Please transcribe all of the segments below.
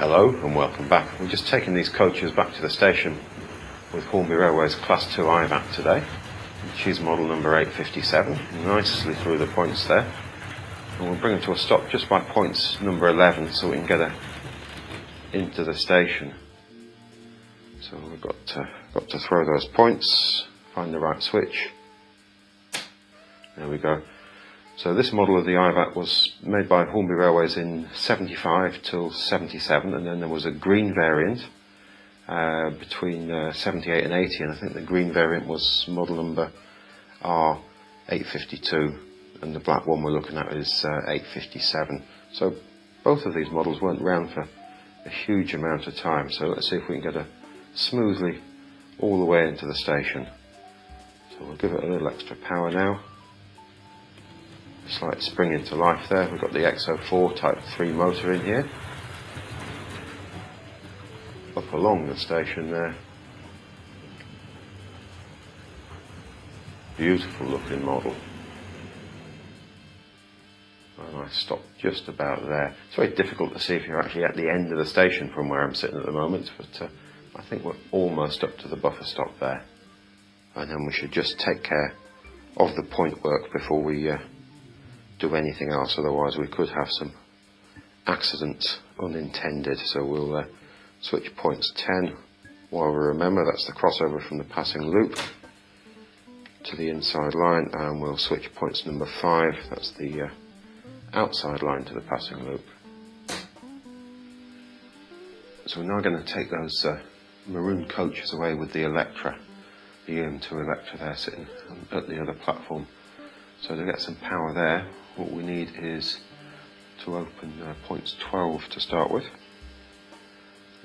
Hello and welcome back. We're just taking these coaches back to the station with Hornby Railway's Class 2 Ivatt today. She's model number 857, nicely through the points there. And we'll bring her to a stop just by points number 11 so we can get her into the station. So we've got to throw those points, find the right switch. There we go. So this model of the Ivatt was made by Hornby Railways in 75 till 77, and then there was a green variant between 78 and 80, and I think the green variant was model number R.852, and the black one we're looking at is 857. So both of these models weren't around for a huge amount of time, so let's see if we can get her smoothly all the way into the station. So we'll give it a little extra power now. Slight spring into life there. We've got the XO4 Type 3 motor in here. Up along the station there. Beautiful looking model. And I stopped just about there. It's very difficult to see if you're actually at the end of the station from where I'm sitting at the moment, but I think we're almost up to the buffer stop there. And then we should just take care of the point work before we do anything else, otherwise we could have some accidents unintended. So we'll switch points 10 while we remember that's the crossover from the passing loop to the inside line, and we'll switch points number 5, that's the outside line to the passing loop. So we're now going to take those maroon coaches away with the Electra, the EM2 Electra there sitting at the other platform. So to get some power there, what we need is to open points 12 to start with.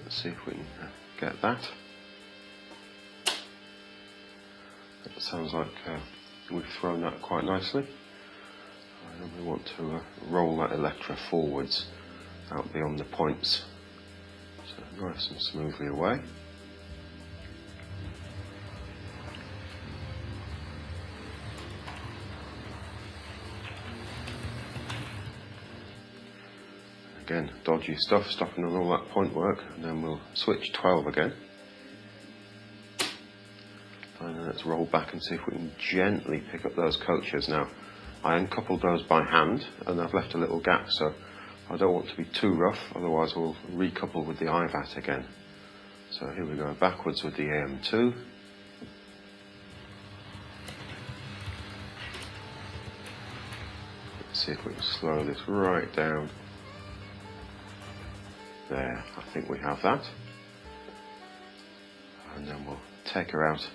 Let's see if we can get that. That sounds like we've thrown that quite nicely. And then we want to roll that Electra forwards out beyond the points. So nice and smoothly away. Again, dodgy stuff, stopping on all that point work, and then we'll switch 12 again. And then let's roll back and see if we can gently pick up those coaches. Now, I uncoupled those by hand, and I've left a little gap, so I don't want to be too rough, otherwise we'll recouple with the Ivatt again. So here we go, backwards with the AM2. Let's see if we can slow this right down. There, I think we have that. And then we'll take her out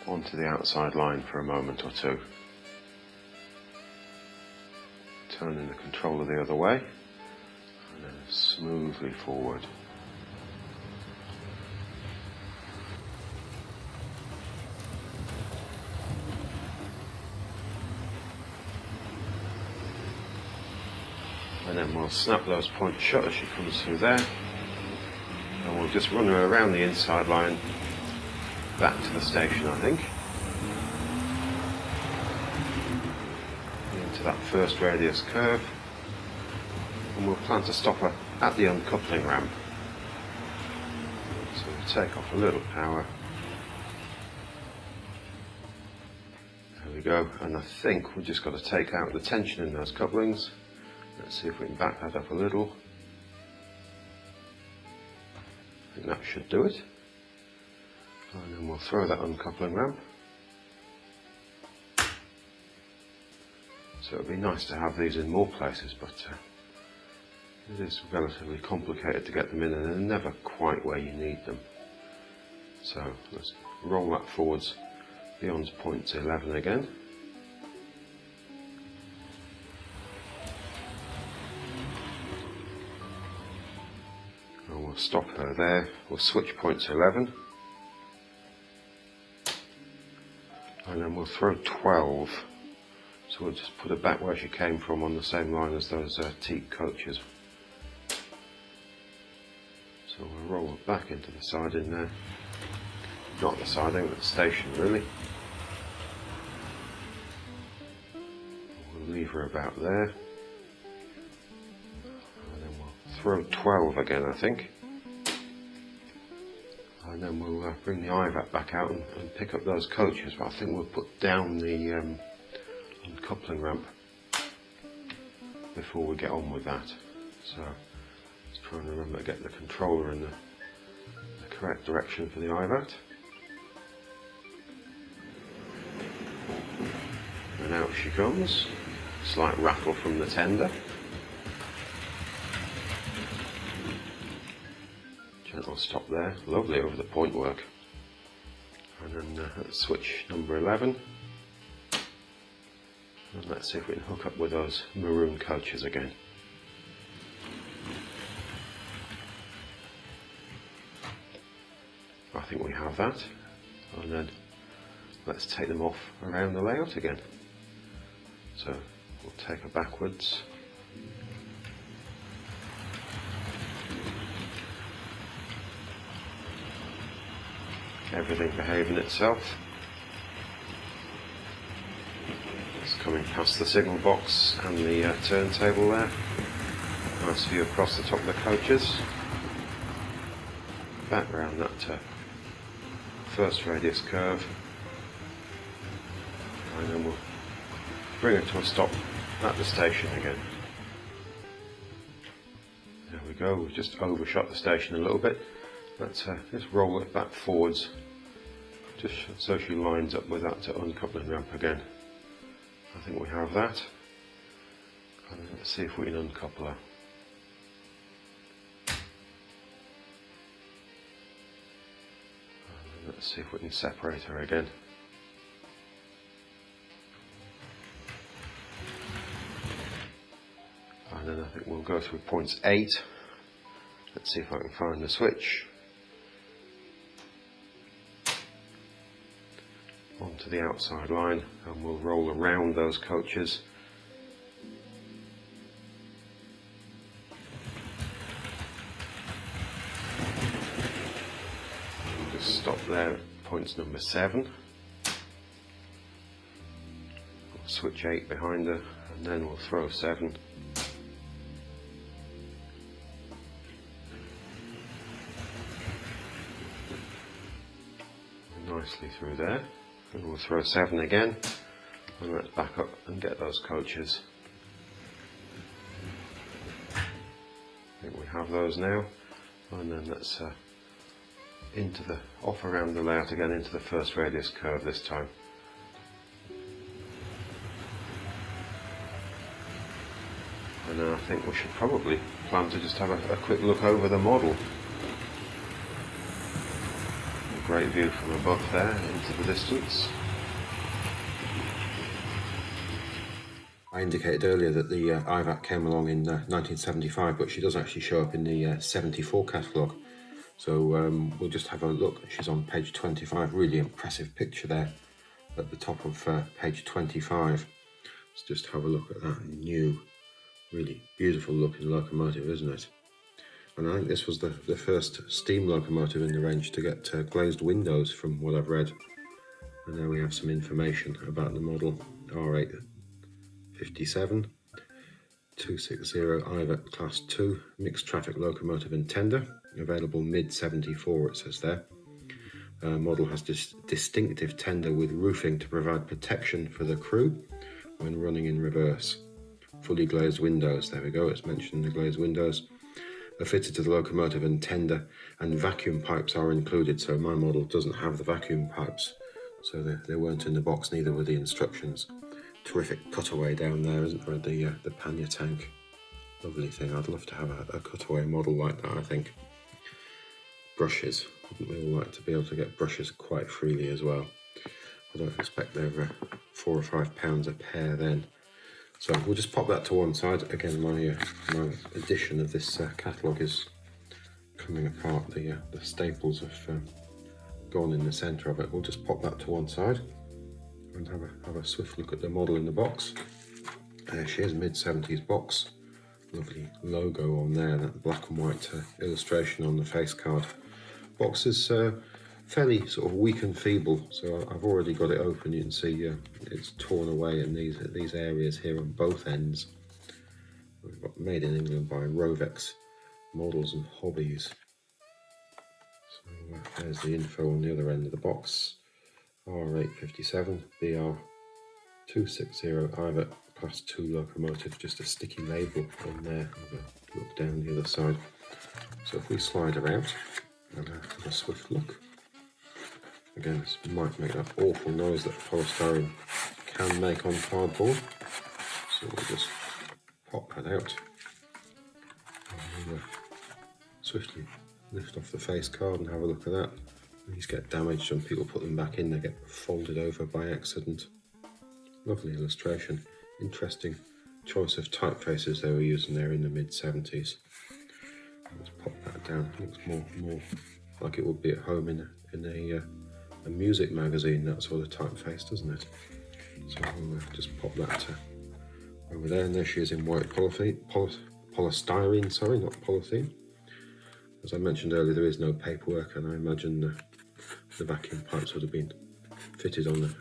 onto the outside line for a moment or two. Turning the controller the other way, and then smoothly forward. And then we'll snap those points shut as she comes through there, and we'll just run her around the inside line back to the station, I think, into that first radius curve, and we'll plan to stop her at the uncoupling ramp. So we'll take off a little power. There we go, and I think we've just got to take out the tension in those couplings. Let's see if we can back that up a little. I think that should do it. And then we'll throw that uncoupling ramp. So it'd be nice to have these in more places, but it is relatively complicated to get them in, and they're never quite where you need them. So let's roll that forwards beyond points 11 again. We'll stop her there, we'll switch points 11, and then we'll throw 12, so we'll just put her back where she came from on the same line as those teak coaches. So we'll roll it back into the siding there, not the siding but the station really. We'll leave her about there, and then we'll throw 12 again, I think. And then we'll bring the Ivatt back out and pick up those coaches, but I think we'll put down the uncoupling ramp before we get on with that. So let's try and remember to get the controller in the correct direction for the Ivatt. And out she comes. Slight rattle from the tender. Gentle stop there. Lovely over the point work. And then let's switch number 11. And let's see if we can hook up with those maroon coaches again. I think we have that. And then let's take them off around the layout again. So we'll take her backwards. Everything behaving itself. It's coming past the signal box and the turntable there. Nice view across the top of the coaches. Back round that first radius curve. And then we'll bring it to a stop at the station again. There we go, we've just overshot the station a little bit. Let's just roll it back forwards, just so she lines up with that uncoupling ramp again. I think we have that. And let's see if we can uncouple her. And let's see if we can separate her again. And then I think we'll go through points 8. Let's see if I can find the switch. Onto the outside line, and we'll roll around those coaches. We'll just stop there at points number 7. We'll switch 8 behind her, and then we'll throw 7. Nicely through there. And we'll throw 7 again, and let's back up and get those coaches. I think we have those now, and then let's off around the layout again into the first radius curve this time. And then I think we should probably plan to just have a quick look over the model. Great view from above there into the distance. I indicated earlier that the Ivatt came along in 1975, but she does actually show up in the 74 catalogue. So we'll just have a look. She's on page 25. Really impressive picture there at the top of page 25. Let's just have a look at that new, really beautiful looking locomotive, isn't it? And I think this was the first steam locomotive in the range to get glazed windows from what I've read. And now we have some information about the model. R.857, 260 Ivatt Class 2, mixed traffic locomotive and tender, available mid-74 it says there. Model has this distinctive tender with roofing to provide protection for the crew when running in reverse. Fully glazed windows, there we go, it's mentioned the glazed windows. Are fitted to the locomotive and tender, and vacuum pipes are included, so my model doesn't have the vacuum pipes, so they weren't in the box, neither were the instructions. Terrific cutaway down there, isn't there, the pannier tank. Lovely thing. I'd love to have a cutaway model like that, I think. Brushes. Wouldn't we all like to be able to get brushes quite freely as well? I don't expect they're £4 or £5 a pair then. So we'll just pop that to one side. Again, my edition of this catalogue is coming apart. The staples have gone in the centre of it. We'll just pop that to one side and have a swift look at the model in the box. There she is, mid-70s box. Lovely logo on there, that black and white illustration on the face card. Box is fairly sort of weak and feeble, so I've already got it open. You can see it's torn away in these areas here on both ends. We've got made in England by Rovex models and hobbies. So there's the info on the other end of the box. R.857 BR260 Ivatt Class 2 locomotive, just a sticky label on there. Have a look down the other side. So if we slide her out and have a swift look, again, this might make that awful noise that polystyrene can make on cardboard. So we'll just pop that out and we'll swiftly lift off the face card and have a look at that. These get damaged when people put them back in, they get folded over by accident. Lovely illustration. Interesting choice of typefaces they were using there in the mid-70s. Let's pop that down. It looks more like it would be at home in a music magazine, that sort of typeface, doesn't it? So we'll just pop that over there, and there she is in white polystyrene, sorry, not polythene. As I mentioned earlier, there is no paperwork, and I imagine the vacuum pipes would have been fitted on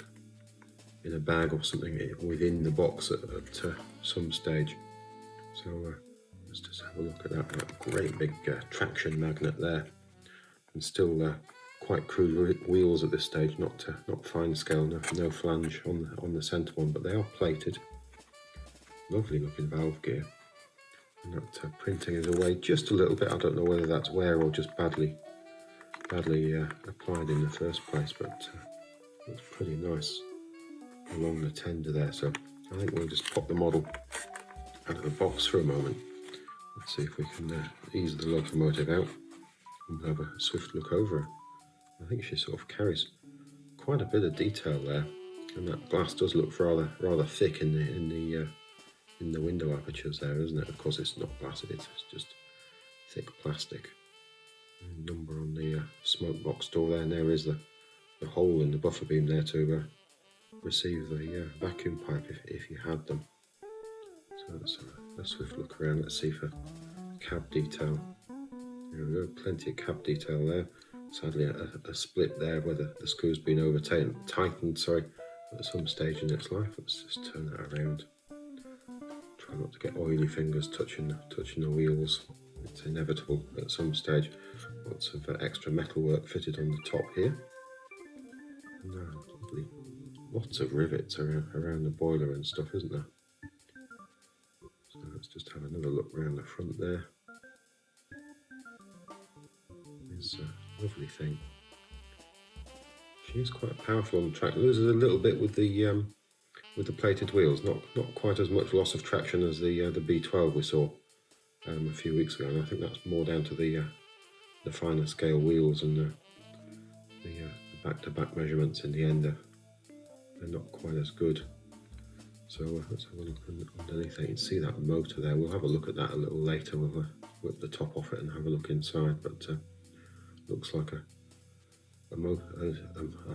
in a bag or something within the box at some stage. So let's just have a look at that great big traction magnet there, and still quite crude wheels at this stage, not fine scale, no flange on the centre one, but they are plated. Lovely looking valve gear, and that printing is away just a little bit. I don't know whether that's wear or just badly applied in the first place, but looks pretty nice along the tender there. So I think we'll just pop the model out of the box for a moment. Let's see if we can ease the locomotive out and have a swift look over her. I think she sort of carries quite a bit of detail there, and that glass does look rather thick in the window apertures there, isn't it? Of course, it's not glass; it's just thick plastic. Number on the smoke box door there, and there is the hole in the buffer beam there to receive the vacuum pipe if you had them. So let's have a swift look around. Let's see for cab detail. There we go, plenty of cab detail there. Sadly, a split there where the screw's been tightened at some stage in its life. Let's just turn that around. Try not to get oily fingers touching the wheels. It's inevitable at some stage. Lots of extra metalwork fitted on the top here. And lovely, lots of rivets around the boiler and stuff, isn't there? So let's just have another look around the front there. It's a lovely thing. She is quite powerful on the track. Loses a little bit with the plated wheels. Not quite as much loss of traction as the B12 we saw a few weeks ago. And I think that's more down to the finer scale wheels and the back-to-back measurements in the end. They're not quite as good. So let's have a look underneath there. You can see that motor there. We'll have a look at that a little later. We'll whip the top off it and have a look inside. But looks like a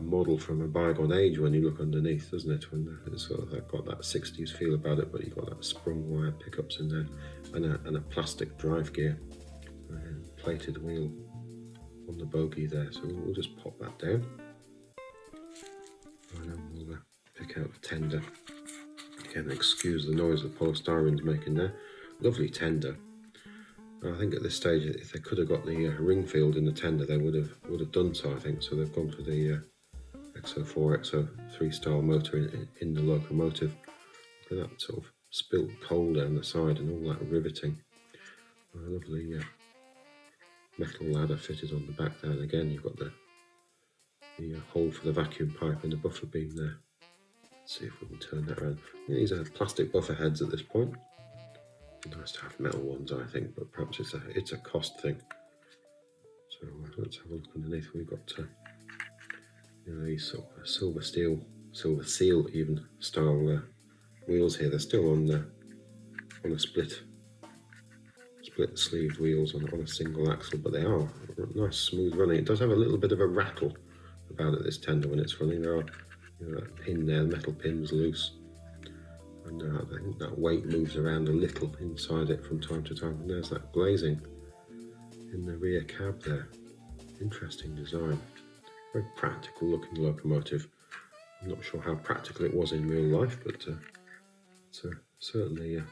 model from a bygone age when you look underneath, doesn't it? When it's sort of got that 60s feel about it, but you've got that sprung wire pickups in there and a plastic drive gear, plated wheel on the bogie there. So we'll just pop that down, and then we'll pick out the tender. Again, excuse the noise the polystyrene's making there. Lovely tender. I think at this stage, if they could have got the ring field in the tender, they would have done so, I think. So they've gone for the XO4, XO3 style motor in the locomotive. Look at that sort of spilt coal down the side and all that riveting. A lovely metal ladder fitted on the back there. And again, you've got the hole for the vacuum pipe in the buffer beam there. Let's see if we can turn that around. These are plastic buffer heads at this point. Nice to have metal ones, I think, but perhaps it's a cost thing. So let's have a look underneath. We've got these sort of silver seal even style wheels here. They're still on a split sleeved wheels on a single axle, but they are nice smooth running. It does have a little bit of a rattle about it, this tender, when it's running. There are that pin there, the metal pin's loose. And I think that weight moves around a little inside it from time to time. And there's that glazing in the rear cab there. Interesting design. Very practical looking locomotive. I'm not sure how practical it was in real life, but it certainly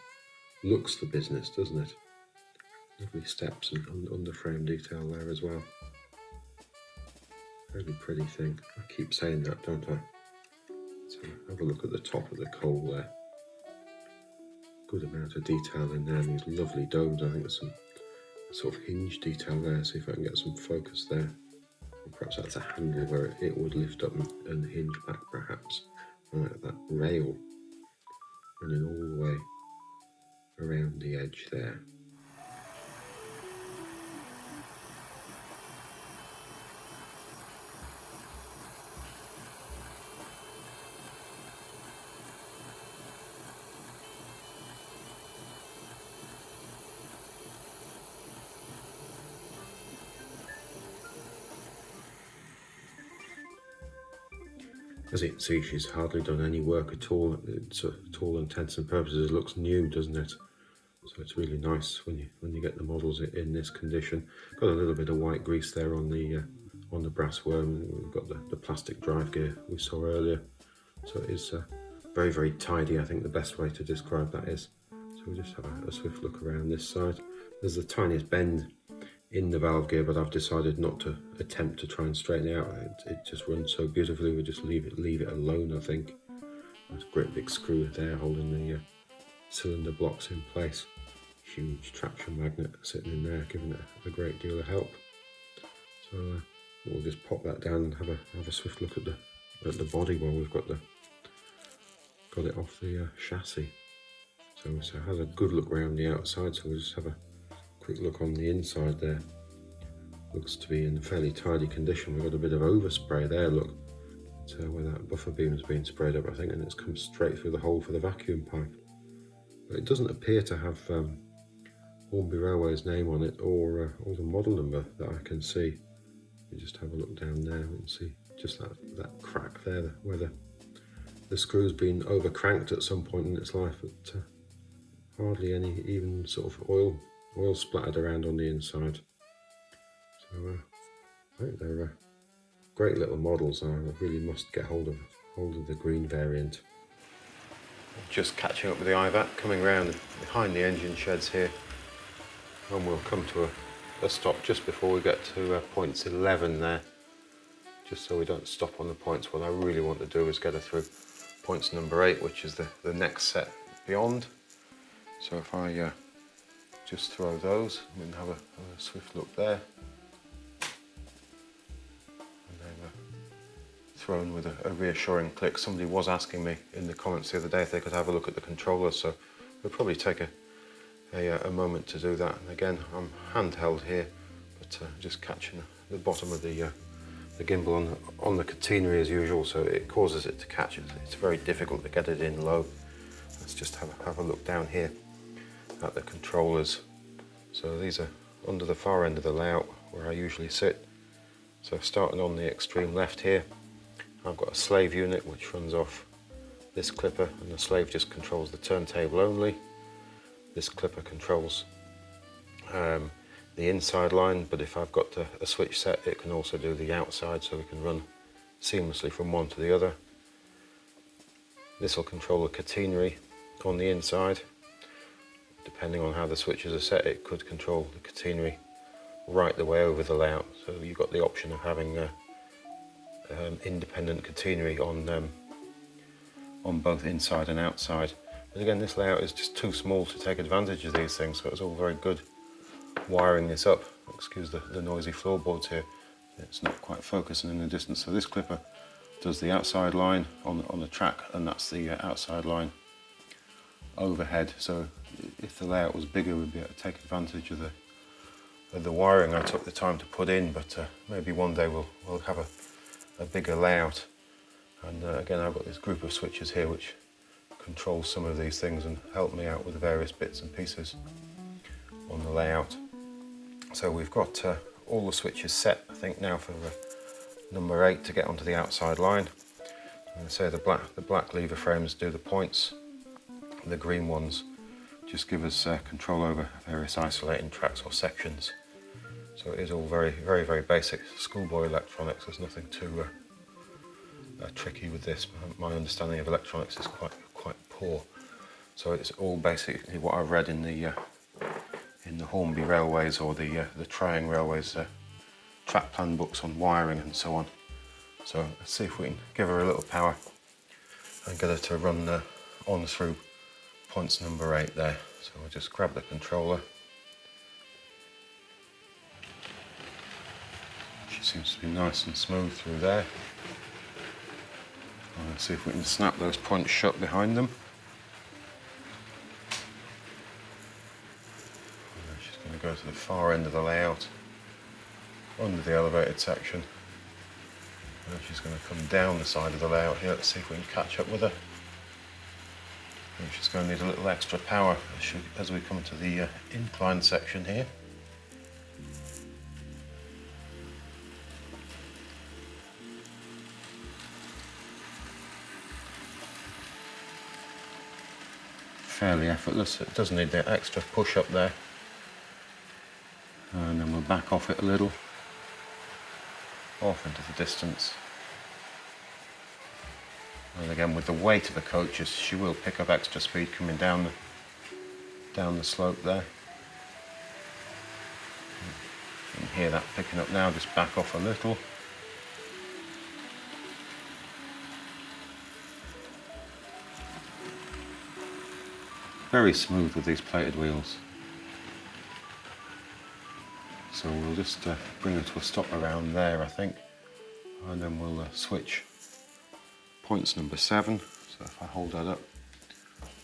looks the business, doesn't it? Lovely steps and under frame detail there as well. Really pretty thing. I keep saying that, don't I? So have a look at the top of the coal there. Good amount of detail in there, and these lovely domes. I think there's some sort of hinge detail there. See if I can get some focus there. Or perhaps that's a handle where it would lift up and hinge back, perhaps. Like that rail running all the way around the edge there. As you can see, she's hardly done any work at all. It's to all intents and purposes looks new, doesn't it? So it's really nice when you get the models in this condition. Got a little bit of white grease there on the brass worm. We've got the plastic drive gear we saw earlier. So it is very, very tidy. I think the best way to describe that is. So we'll just have a swift look around this side. There's the tiniest bend in the valve gear, but I've decided not to attempt to try and straighten it out. It just runs so beautifully. We'll just leave it alone, I think. There's a great big screw there holding the cylinder blocks in place. Huge traction magnet sitting in there, giving it a great deal of help. So we'll just pop that down and have a swift look at the body while we've got it off the chassis. So it has a good look around the outside. So we'll just have a quick look on the inside there. Looks to be in fairly tidy condition. We've got a bit of overspray there, look. It's where that buffer beam has been sprayed up, I think, and it's come straight through the hole for the vacuum pipe. But it doesn't appear to have Hornby Railway's name on it or the model number that I can see. You just have a look down there and see just that crack there where the screw's been over cranked at some point in its life, but hardly any even sort of oil splattered around on the inside. So I think they're great little models. I really must get hold of the green variant. Just catching up with the Ivatt, coming round behind the engine sheds here, and we'll come to a stop just before we get to points 11 there, just so we don't stop on the points. What I really want to do is get her through points number 8, which is the next set beyond. So if I just throw those, we can have a swift look there, and then thrown with a reassuring click. Somebody was asking me in the comments the other day if they could have a look at the controller, so we'll probably take a moment to do that. And again, I'm handheld here, but just catching the bottom of the gimbal on the catenary as usual, so it causes it to catch it. It's very difficult to get it in low. Let's just have a look down here at the controllers. So these are under the far end of the layout where I usually sit. So starting on the extreme left here, I've got a slave unit which runs off this clipper, and the slave just controls the turntable only. This clipper controls the inside line, but if I've got a switch set, it can also do the outside, so we can run seamlessly from one to the other. This will control the catenary on the inside. Depending on how the switches are set, it could control the catenary right the way over the layout. So you've got the option of having independent catenary on both inside and outside. But again, this layout is just too small to take advantage of these things, so it's all very good wiring this up. Excuse the noisy floorboards here. It's not quite focusing in the distance. So this clipper does the outside line on the track, and that's the outside line overhead. So if the layout was bigger, we'd be able to take advantage of the wiring I took the time to put in, but maybe one day we'll have a bigger layout. And again, I've got this group of switches here which control some of these things and help me out with the various bits and pieces on the layout. So we've got all the switches set, I think, now for number 8 to get onto the outside line. And so the black lever frames do the points, the green ones just give us control over various isolating tracks or sections. So it is all very, very, very basic schoolboy electronics. There's nothing too tricky with this. My understanding of electronics is quite poor. So it's all basically what I've read in in the Hornby railways or the Triang railways track plan books on wiring and so on. So let's see if we can give her a little power and get her to run on through points number 8 there. So we'll just grab the controller. She seems to be nice and smooth through there. And let's see if we can snap those points shut behind them. And she's going to go to the far end of the layout, under the elevated section. And she's going to come down the side of the layout here. Let's see if we can catch up with her. I think she's going to need a little extra power as we come to the incline section here. Fairly effortless, it does need the extra push up there. And then we'll back off it a little, off into the distance. And again, with the weight of the coaches, she will pick up extra speed coming down the slope there. You can hear that picking up now, just back off a little. Very smooth with these plated wheels. So we'll just bring her to a stop around there, I think, and then we'll switch points number 7. So if I hold that up,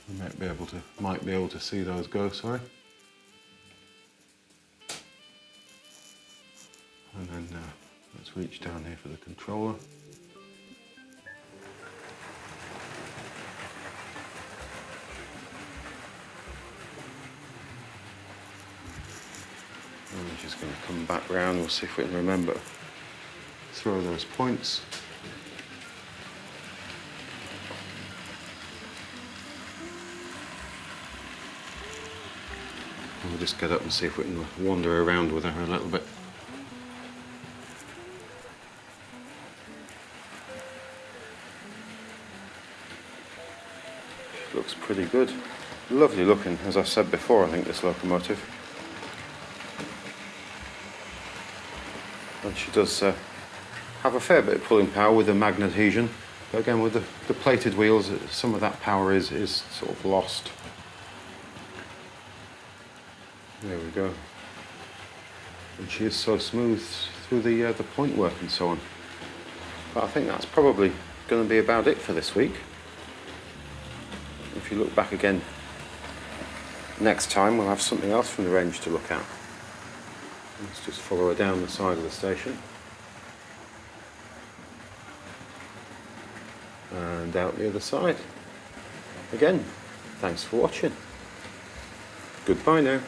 we might be able to see those go. Sorry. And then let's reach down here for the controller. And she's going to come back round. We'll see if we can remember to throw those points. And we'll just get up and see if we can wander around with her a little bit. She looks pretty good. Lovely looking, as I've said before, I think, this locomotive. And she does have a fair bit of pulling power with the magnet adhesion, but again with the plated wheels, some of that power is sort of lost. There we go. And she is so smooth through the point work and so on. But I think that's probably going to be about it for this week. If you look back again next time, we'll have something else from the range to look at. Let's just follow her down the side of the station and out the other side. Again, thanks for watching. Goodbye now.